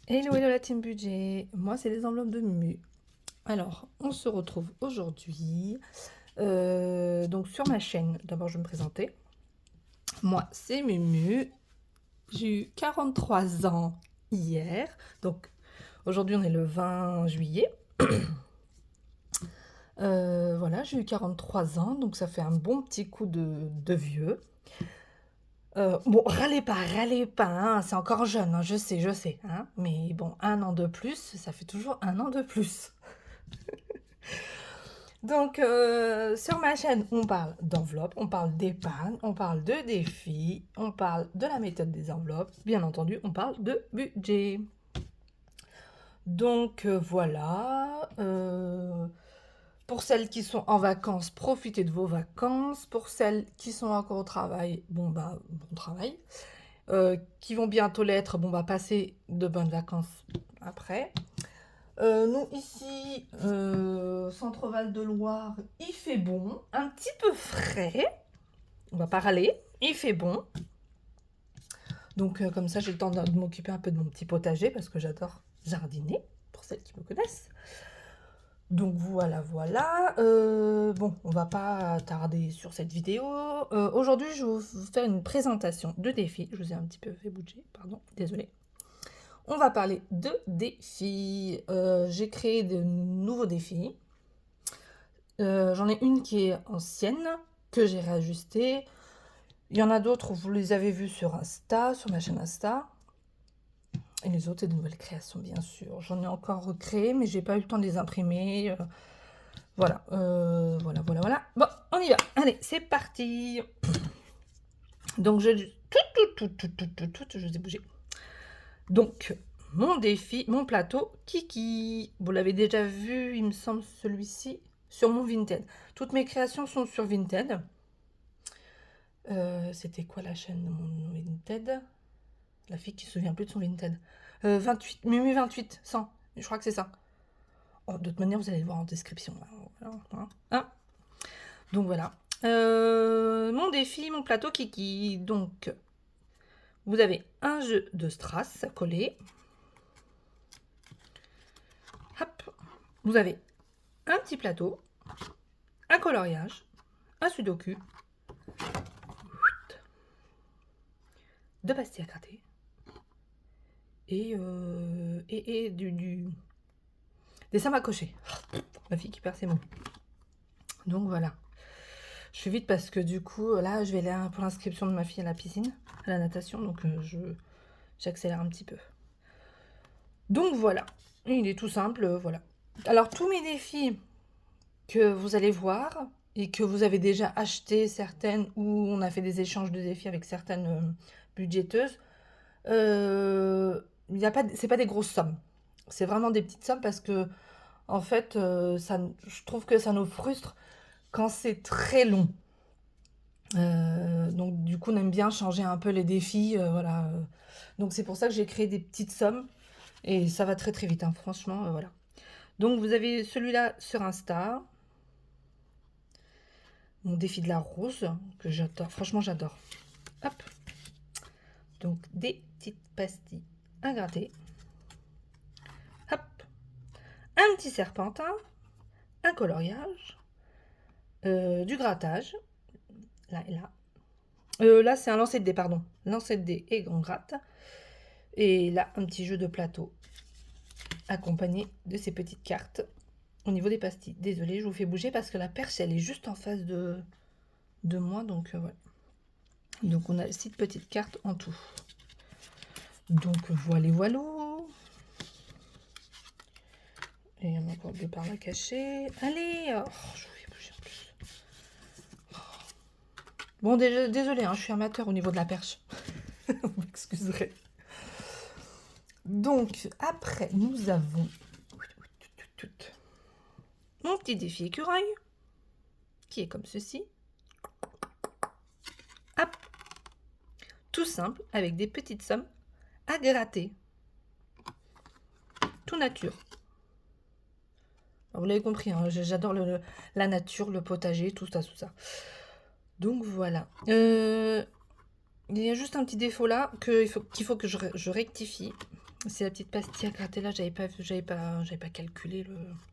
Hello, hello la team budget, moi c'est les enveloppes de Mumu. Alors, on se retrouve aujourd'hui donc sur ma chaîne. D'abord, je vais me présenter. Moi, c'est Mumu. J'ai eu 43 ans hier. Donc, aujourd'hui, on est le 20 juillet. Voilà, j'ai eu 43 ans, donc ça fait un bon petit coup de vieux. Bon, râlez pas, hein, c'est encore jeune, hein, je sais, hein, mais bon, un an de plus, ça fait toujours un an de plus. Donc, sur ma chaîne, on parle d'enveloppes, on parle d'épargne, on parle de défis, on parle de la méthode des enveloppes. Bien entendu, on parle de budget. Donc, voilà. Pour celles qui sont en vacances, profitez de vos vacances. Pour celles qui sont encore au travail, bon, bah, bon travail. Qui vont bientôt l'être, bon, bah, passez de bonnes vacances après. Nous, ici, Centre Val de Loire, il fait bon, un petit peu frais, on va pas râler, il fait bon. Donc, comme ça, j'ai le temps de m'occuper un peu de mon petit potager parce que j'adore jardiner, pour celles qui me connaissent. Donc, voilà, voilà. Bon, on va pas tarder sur cette vidéo. Aujourd'hui, je vais vous faire une présentation de défis. Je vous ai un petit peu fait bouger, pardon, désolé. On va parler de défis. J'ai créé de nouveaux défis. J'en ai une qui est ancienne, que j'ai réajustée. Il y en a d'autres, vous les avez vus sur Insta, sur ma chaîne Insta. Et les autres, c'est de nouvelles créations, bien sûr. J'en ai encore recréé, mais j'ai pas eu le temps de les imprimer. Voilà, voilà. Bon, on y va. Allez, c'est parti. Donc, je vous ai bougé. Donc, mon défi, mon plateau Kiki. Vous l'avez déjà vu, il me semble, celui-ci, sur mon Vinted. Toutes mes créations sont sur Vinted. C'était quoi la chaîne de mon Vinted? La fille qui se souvient plus de son Vinted. 28, Mumu 28, 100. Je crois que c'est ça. Oh, de toute manière, vous allez le voir en description. Hein. Donc voilà. Mon défi, mon plateau Kiki. Donc, vous avez un jeu de strass à coller. Hop. Vous avez un petit plateau, un coloriage, un sudoku, deux pastilles à gratter et des sommes à cocher. Ma fille qui perd ses mots. Donc voilà. Je fais vite parce que du coup, là, je vais aller pour l'inscription de ma fille à la piscine, à la natation, donc j'accélère un petit peu. Donc voilà. Il est tout simple, voilà. Alors tous mes défis que vous allez voir et que vous avez déjà acheté certaines ou on a fait des échanges de défis avec certaines budgéteuses, c'est pas des grosses sommes. C'est vraiment des petites sommes parce que en fait, je trouve que ça nous frustre quand c'est très long. Donc du coup, on aime bien changer un peu les défis, voilà. Donc c'est pour ça que j'ai créé des petites sommes et ça va très très vite, hein, franchement, voilà. Donc vous avez celui-là sur Insta, mon défi de la rose que j'adore, franchement j'adore. Hop, donc des petites pastilles à gratter. Hop, un petit serpentin, un coloriage, du grattage, là et là. Là, c'est un lancer de dés, pardon. Lancer de dés et on gratte. Et là, un petit jeu de plateau accompagné de ces petites cartes au niveau des pastilles. Désolée, je vous fais bouger parce que la perche, elle est juste en face de moi. Donc, voilà. Donc, on a 6 petites cartes en tout. Donc, voilà. Et il y en a encore deux par là cachées. Allez, oh, je vous fais bouger en plus. Bon, désolé, hein, je suis amateur au niveau de la perche. Vous m'excuserez. Donc, après, nous avons mon petit défi écureuil, qui est comme ceci. Hop, tout simple, avec des petites sommes à gratter. Tout nature. Alors, vous l'avez compris, hein, j'adore la nature, le potager, tout ça. Donc, voilà. Il y a juste un petit défaut là qu'il faut que je rectifie. C'est la petite pastille à gratter là, j'avais pas calculé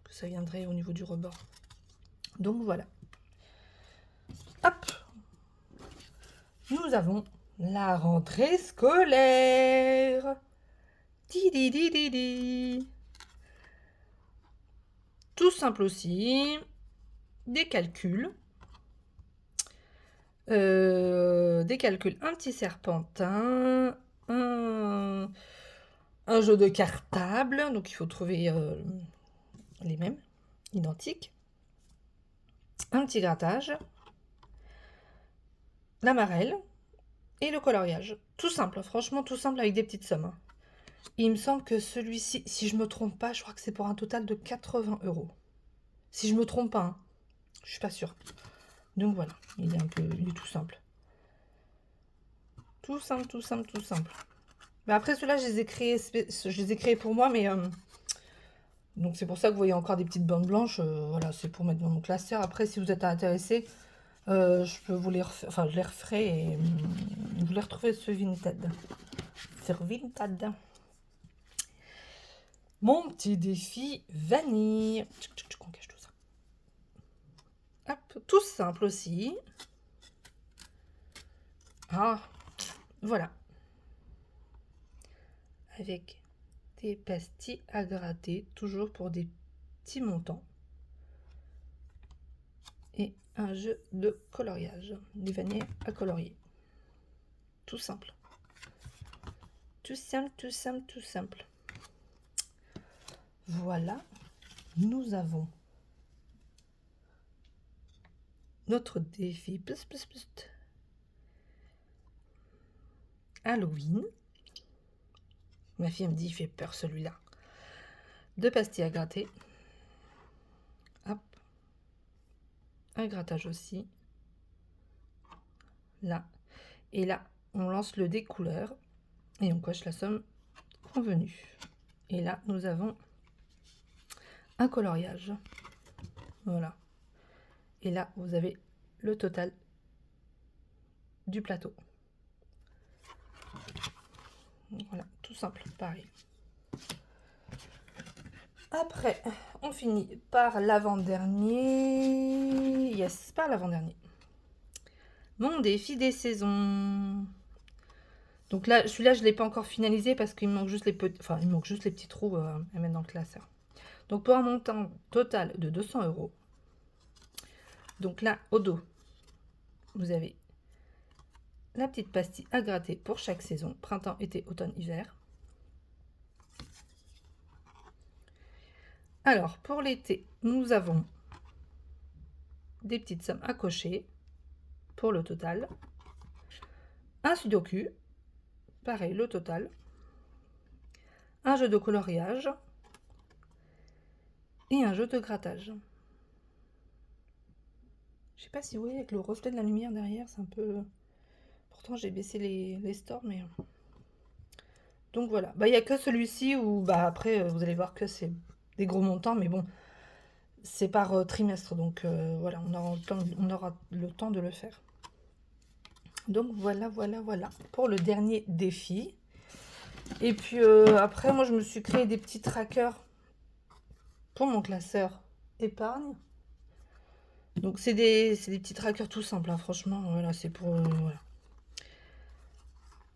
que ça viendrait au niveau du rebord. Donc voilà. Hop. Nous avons la rentrée scolaire. Di di di di di. Tout simple aussi. Des calculs. Des calculs, un petit serpentin, un jeu de cartable, donc il faut trouver les mêmes, identiques, un petit grattage, la marelle et le coloriage. Tout simple, franchement tout simple avec des petites sommes. Il me semble que celui-ci, si je me trompe pas, je crois que c'est pour un total de 80 €. Si je me trompe pas, hein. Je suis pas sûre. Donc voilà, il est tout simple. Tout simple, tout simple, tout simple. Mais après, ceux-là, je les ai créés pour moi, mais donc c'est pour ça que vous voyez encore des petites bandes blanches. Voilà, c'est pour mettre dans mon classeur. Après, si vous êtes intéressé, je peux vous les refaire, enfin, je les referai et vous les retrouvez sur Vinted. Sur Vinted. Mon petit défi vanille. On cache tout ça. Hop, tout simple aussi. Ah, voilà. Avec des pastilles à gratter, toujours pour des petits montants. Et un jeu de coloriage, du vanille à colorier. Tout simple. Tout simple, tout simple, tout simple. Voilà, nous avons notre défi Halloween. Ma fille me dit, il fait peur celui-là. 2 pastilles à gratter. Hop. Un grattage aussi. Là. Et là, on lance le dé couleur. Et on coche la somme convenue. Et là, nous avons un coloriage. Voilà. Et là, vous avez le total du plateau. Voilà, tout simple, pareil. Après, on finit par l'avant-dernier. Yes, par l'avant-dernier. Mon défi des saisons. Donc là, celui-là, je ne l'ai pas encore finalisé parce qu'il me manque juste les petits trous à mettre dans le classeur. Donc pour un montant total de 200 €. Donc là, au dos, vous avez la petite pastille à gratter pour chaque saison, printemps, été, automne, hiver. Alors, pour l'été, nous avons des petites sommes à cocher pour le total. Un sudoku, pareil, le total. Un jeu de coloriage et un jeu de grattage. Je sais pas si vous voyez avec le reflet de la lumière derrière, c'est un peu... Pourtant, j'ai baissé les stores, mais... Donc voilà. Bah, il n'y a que celui-ci où, bah, après, vous allez voir que c'est des gros montants, mais bon, c'est par trimestre. Donc voilà, on aura le temps de le faire. Donc voilà, voilà, voilà. Pour le dernier défi. Et puis après, moi, je me suis créé des petits trackers pour mon classeur épargne. Donc c'est des petits trackers tout simples, hein, franchement, voilà, c'est pour... voilà.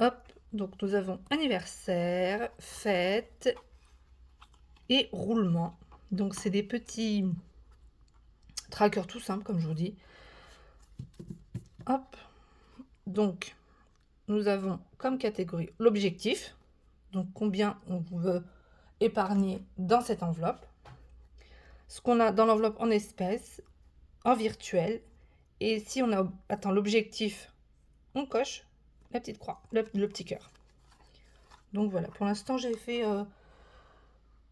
Hop, donc nous avons anniversaire, fête et roulement. Donc c'est des petits trackers tout simples, comme je vous dis. Hop, donc nous avons comme catégorie l'objectif, donc combien on veut épargner dans cette enveloppe, ce qu'on a dans l'enveloppe en espèces, en virtuel, et si on a atteint l'objectif, on coche la petite croix, le petit cœur. Donc voilà, pour l'instant j'ai fait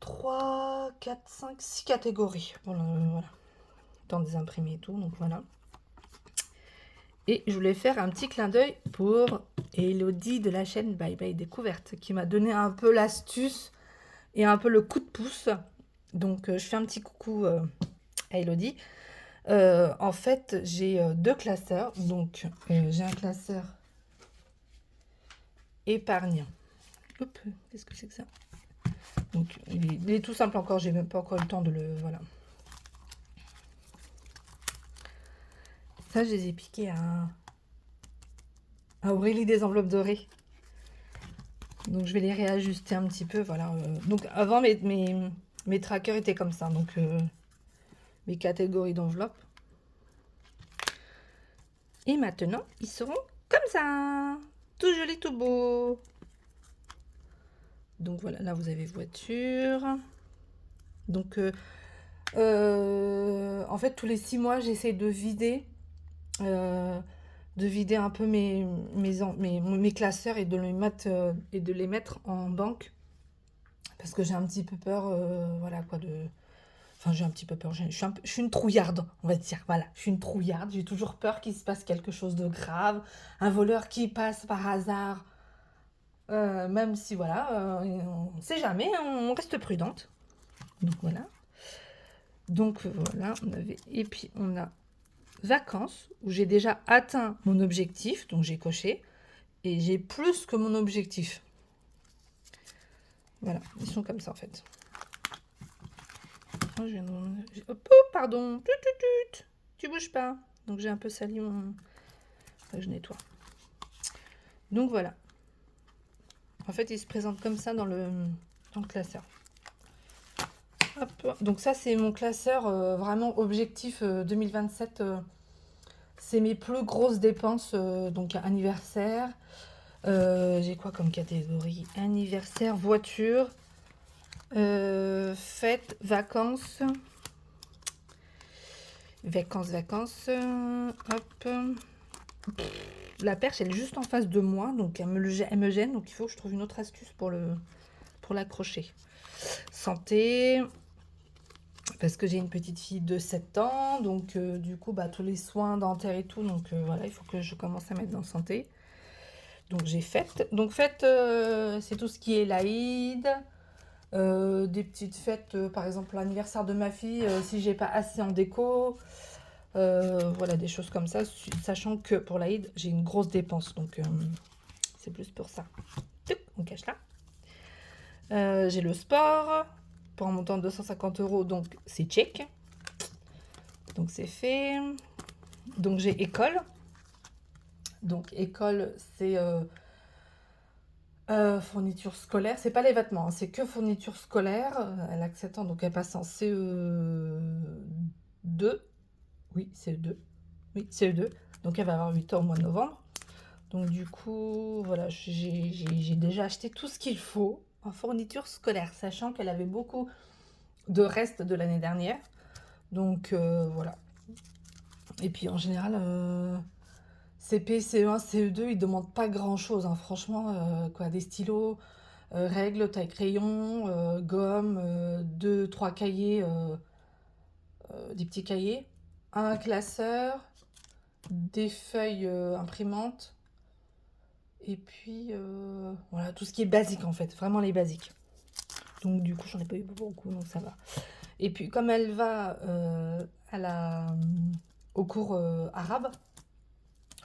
3, 4, 5, 6 catégories. Voilà, dans des imprimés et tout, donc voilà. Et je voulais faire un petit clin d'œil pour Elodie de la chaîne Bye Bye Découverte, qui m'a donné un peu l'astuce et un peu le coup de pouce. Donc je fais un petit coucou à Elodie. En fait, j'ai 2 classeurs. Donc j'ai un classeur épargne Hop, qu'est-ce que c'est que ça? Donc, il est tout simple encore, j'ai même pas encore eu le temps de le... Voilà. Ça, je les ai piqués à Aurélie des enveloppes dorées. Donc, je vais les réajuster un petit peu, voilà. Donc, avant, mes trackers étaient comme ça, donc mes catégories d'enveloppes. Et maintenant, ils seront comme ça, tout joli, tout beau. Donc voilà, là vous avez voiture. Donc en fait tous les 6 mois j'essaie de vider un peu mes classeurs et de les mettre en banque, parce que j'ai un petit peu peur, voilà quoi, enfin j'ai un petit peu peur, je suis une trouillarde, on va dire, voilà, je suis une trouillarde, j'ai toujours peur qu'il se passe quelque chose de grave, un voleur qui passe par hasard. Même si voilà, on ne sait jamais, on reste prudente. Donc voilà. Donc voilà, on avait. Et puis on a vacances, où j'ai déjà atteint mon objectif, donc j'ai coché. Et j'ai plus que mon objectif. Voilà, ils sont comme ça en fait. Oh, hop, oh, pardon, tu bouges pas. Donc j'ai un peu sali mon... Je nettoie. Donc voilà. En fait, ils se présentent comme ça dans le classeur. Hop. Donc ça, c'est mon classeur vraiment objectif 2027. C'est mes plus grosses dépenses, donc anniversaire. J'ai quoi comme catégorie? Anniversaire, voiture, fête, vacances. Vacances. Hop. La perche, elle est juste en face de moi, donc elle me gêne, donc il faut que je trouve une autre astuce pour l'accrocher. Santé, parce que j'ai une petite fille de 7 ans, donc du coup, bah, tous les soins dentaires et tout, donc voilà, il faut que je commence à mettre dans santé. Donc j'ai fête. Donc fête, c'est tout ce qui est l'Aïd, des petites fêtes, par exemple l'anniversaire de ma fille, si j'ai pas assez en déco, voilà, des choses comme ça, sachant que pour l'Aïd, j'ai une grosse dépense, donc c'est plus pour ça. On cache là. J'ai le sport, pour un montant de 250 €, donc c'est check. Donc c'est fait. Donc j'ai école. Donc école, c'est fourniture scolaire. C'est pas les vêtements, hein, c'est que fourniture scolaire. Elle a que 7 ans, donc elle passe en CE2. Oui, CE2. Oui, CE2. Donc elle va avoir 8 ans au mois de novembre. Donc du coup, voilà, j'ai déjà acheté tout ce qu'il faut en fourniture scolaire, sachant qu'elle avait beaucoup de restes de l'année dernière. Donc voilà. Et puis en général, CP, CE1, CE2, ils demandent pas grand chose, hein, franchement, quoi, des stylos, règles, taille crayon, gomme, 2, 3 cahiers, des petits cahiers, un classeur, des feuilles imprimantes, et puis voilà, tout ce qui est basique en fait, vraiment les basiques. Donc du coup, j'en ai pas eu beaucoup, donc ça va. Et puis comme elle va au cours arabe,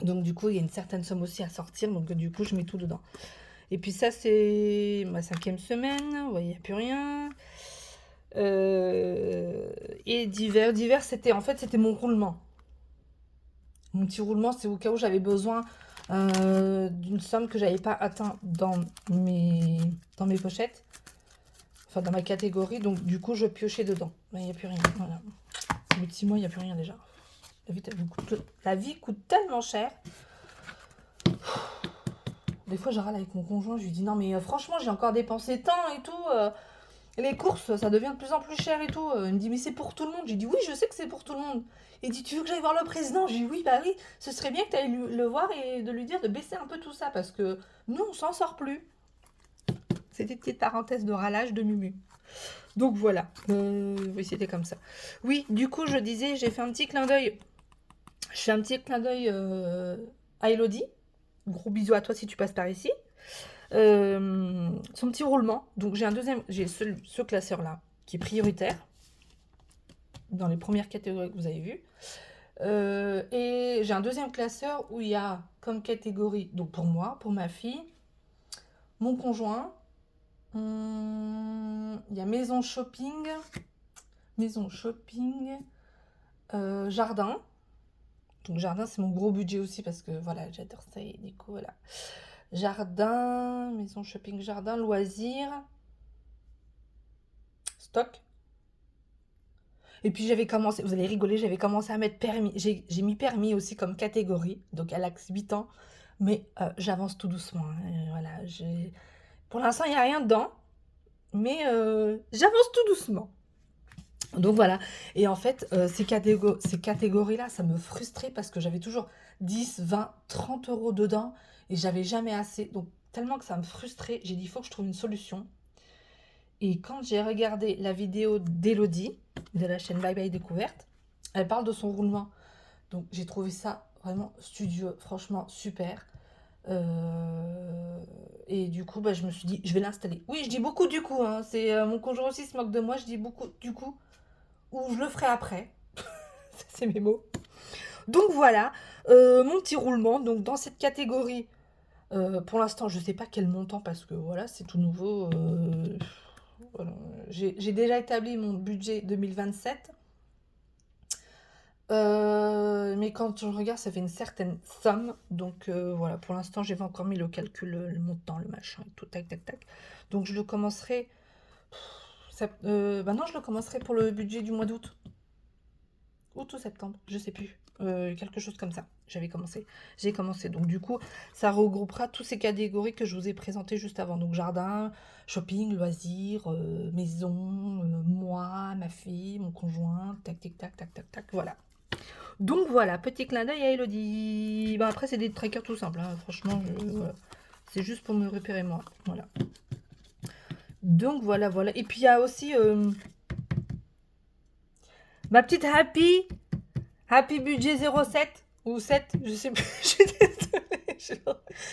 donc du coup il y a une certaine somme aussi à sortir, donc du coup je mets tout dedans. Et puis ça c'est ma 5e semaine, ouais, il n'y a plus rien. Et divers, c'était mon roulement. Mon petit roulement, c'est au cas où j'avais besoin d'une somme que j'avais pas atteint dans mes pochettes, enfin dans ma catégorie, donc du coup je piochais dedans. Là il n'y a plus rien, voilà. Au bout de 6 mois, il n'y a plus rien déjà. La vie coûte tellement cher. Des fois, je râle avec mon conjoint, je lui dis non, mais franchement, j'ai encore dépensé tant et tout. Les courses, ça devient de plus en plus cher et tout. Il me dit, mais c'est pour tout le monde. J'ai dit, oui, je sais que c'est pour tout le monde. Il dit, tu veux que j'aille voir le président? J'ai dit, oui, bah oui, ce serait bien que tu ailles le voir et de lui dire de baisser un peu tout ça, parce que nous, on s'en sort plus. C'était une petite parenthèse de râlage de Mumu. Donc voilà, oui, c'était comme ça. Oui, du coup, je disais, j'ai fait un petit clin d'œil. Je fais un petit clin d'œil à Elodie. Gros bisous à toi si tu passes par ici. Son petit roulement. Donc j'ai ce classeur là qui est prioritaire dans les premières catégories que vous avez vues. Et j'ai un deuxième classeur où il y a comme catégorie, donc pour moi, pour ma fille, mon conjoint Il y a maison shopping. Maison shopping. Jardin. Donc jardin, c'est mon gros budget aussi parce que voilà, j'adore ça et du coup voilà. Jardin, maison shopping, jardin, loisirs, stock. Et puis j'avais commencé, vous allez rigoler, j'avais commencé à mettre permis. J'ai mis permis aussi comme catégorie, donc à l'axe 8 ans. Mais j'avance tout doucement, hein. Voilà, pour l'instant, il n'y a rien dedans, mais j'avance tout doucement. Donc voilà, et en fait, ces catégories-là, ça me frustrait parce que j'avais toujours 10, 20, 30 euros dedans et j'avais jamais assez. Donc tellement que ça me frustrait, j'ai dit, il faut que je trouve une solution. Et quand j'ai regardé la vidéo d'Elodie, de la chaîne Bye Bye Découverte, elle parle de son roulement. Donc j'ai trouvé ça vraiment studieux, franchement super. Et du coup, bah, je me suis dit, je vais l'installer. Oui, je dis beaucoup du coup, hein. C'est mon conjoint aussi se moque de moi, je dis beaucoup du coup. Ou je le ferai après. C'est mes mots. Donc voilà, mon petit roulement. Donc dans cette catégorie, pour l'instant, je ne sais pas quel montant parce que voilà, c'est tout nouveau. Voilà. J'ai déjà établi mon budget 2027. Mais quand je regarde, ça fait une certaine somme. Donc voilà, pour l'instant, j'ai pas encore mis le calcul, le montant, le machin, et tout, tac, tac, tac. Donc je le commencerai. Bah non, je le commencerai pour le budget du mois d'août. Août ou septembre, je sais plus. Quelque chose comme ça. J'ai commencé. Donc du coup, ça regroupera toutes ces catégories que je vous ai présentées juste avant. Donc jardin, shopping, loisirs, maison, moi, ma fille, mon conjoint, tac, tac, tac, tac, tac, tac, voilà. Donc voilà, petit clin d'œil à Elodie. Bah, après, c'est des trackers tout simples, hein. Franchement, voilà. C'est juste pour me repérer moi. Voilà. Donc voilà, voilà. Et puis il y a aussi ma petite Happy budget 07 ou 7, je sais plus. Je suis désolée.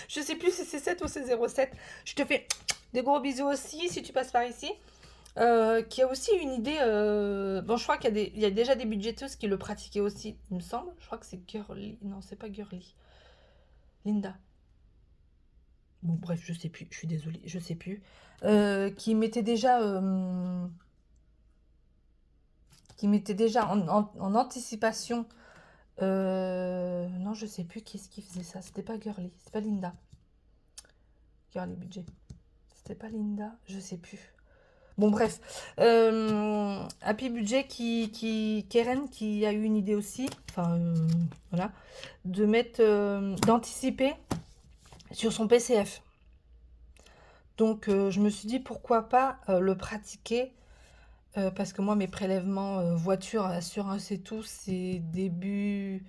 Je sais plus si c'est 7 ou c'est 07. Je te fais des gros bisous aussi si tu passes par ici. Qui a aussi une idée. Bon, je crois qu'il y a déjà des budgéteuses qui le pratiquaient aussi, il me semble. Je crois que c'est Girly. Non, c'est pas Girly. Linda. Bon, bref, je sais plus. Je suis désolée, je sais plus. Qui mettait déjà. En anticipation. Non, je sais plus qui est-ce qui faisait ça. C'était pas Girly. C'est pas Linda. Girly budget. C'était pas Linda. Je sais plus. Bon, bref. Happy Budget Keren qui a eu une idée aussi, enfin, voilà, de mettre, d'anticiper sur son PCF. Donc, je me suis dit pourquoi pas le pratiquer, parce que moi, mes prélèvements voiture, assurance et tout, c'est début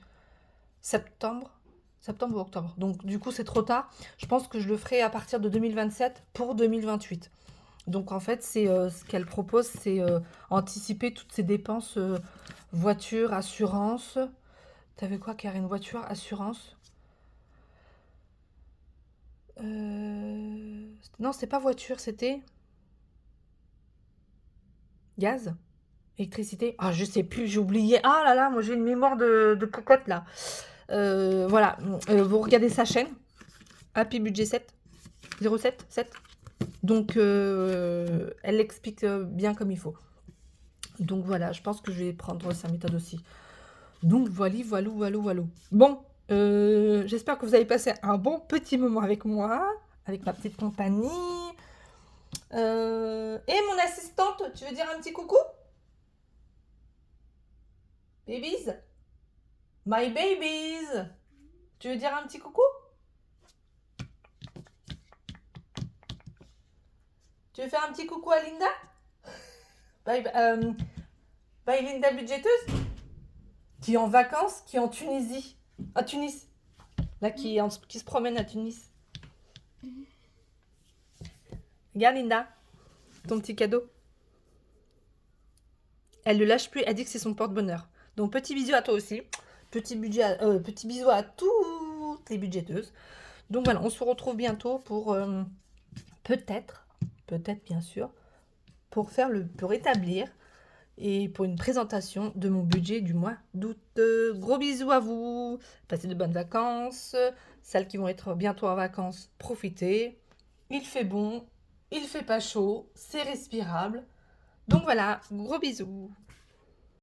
septembre. Septembre ou octobre. Donc, du coup, c'est trop tard. Je pense que je le ferai à partir de 2027 pour 2028. Donc en fait, c'est ce qu'elle propose, c'est anticiper toutes ces dépenses voiture, assurance. T'avais quoi, Karine? Voiture, assurance. Non, c'était pas voiture, c'était gaz, électricité. Ah, je sais plus, j'ai oublié. Ah là là, moi j'ai une mémoire de cocotte là. Voilà, vous regardez sa chaîne, Happy Budget 7, 07, 7. Donc elle l'explique bien comme il faut. Donc voilà, je pense que je vais prendre sa méthode aussi. Donc voilà, voilà, voilà, voilà. Bon, j'espère que vous avez passé un bon petit moment avec moi, avec ma petite compagnie. Et mon assistante, tu veux dire un petit coucou? Babies? My babies! Tu veux dire un petit coucou? Tu veux faire un petit coucou à Linda? Bye Linda budgéteuse? Qui est en vacances, qui est en Tunisie. À Tunis. Là, qui se promène à Tunis. Regarde Linda, ton petit cadeau. Elle le lâche plus, elle dit que c'est son porte-bonheur. Donc petit bisou à toi aussi. Petit bisou à toutes les budgéteuses. Donc voilà, on se retrouve bientôt pour peut-être bien sûr, pour établir et pour une présentation de mon budget du mois d'août. Gros bisous à vous. Passez de bonnes vacances. Celles qui vont être bientôt en vacances, profitez. Il fait bon. il fait pas chaud, c'est respirable. Donc voilà, gros bisous.